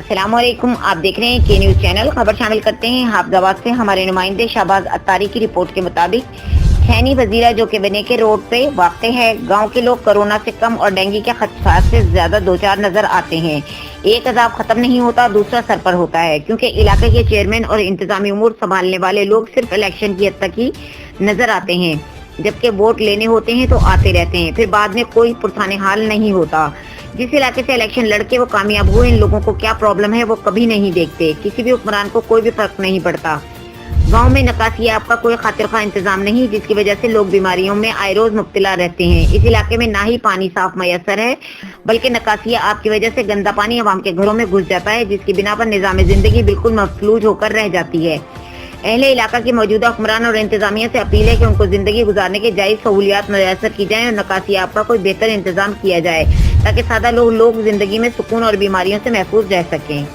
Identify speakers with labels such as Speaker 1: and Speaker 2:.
Speaker 1: अस्सलाम वालेकुम। आप देख रहे हैं के न्यूज चैनल। खबर शामिल करते हैं हाफजाबाद से। हमारे नुमाइंदे शाहबाज अत्तारी की रिपोर्ट के मुताबिक खैनी वजीरा जो कि बने के रोड पे वाक़ है, गांव के लोग कोरोना से कम और डेंगू के खदशात से ज्यादा दो चार नजर आते हैं। एक अजाब खत्म नहीं होता, दूसरा सर पर होता है, क्योंकि इलाके के चेयरमैन और इंतजामी उमूर संभालने वाले लोग सिर्फ इलेक्शन की हद तक ही नजर आते हैं, जबकि वोट लेने होते हैं तो आते रहते हैं, फिर बाद में कोई पुरसाने हाल नहीं होता। जिस इलाके से इलेक्शन लड़के वो कामयाब हुए, इन लोगों को क्या प्रॉब्लम है वो कभी नहीं देखते। किसी भी हुक्मरान को कोई भी फर्क नहीं पड़ता। गांव में नकासी आपका कोई खातिर खा इंतजाम नहीं, जिसकी वजह से लोग बीमारियों में आए रोज मुब्तला रहते हैं। इस इलाके में ना ही पानी साफ मैसर है, बल्कि नकासी आपकी वजह से गंदा पानी अवाम के घरों में घुस जाता है, जिसकी बिना पर निजाम जिंदगी बिल्कुल मफलूज होकर रह जाती है। अहले इलाका की मौजूदा हुक्मरान और इंतजामिया से अपील है कि उनको जिंदगी गुजारने के जायज सहूलियात मैसर की जाए और नकासी आपका कोई बेहतर इंतजाम किया जाए, ताकि सादा लोग जिंदगी में सुकून और बीमारियों से महफूज रह सकें।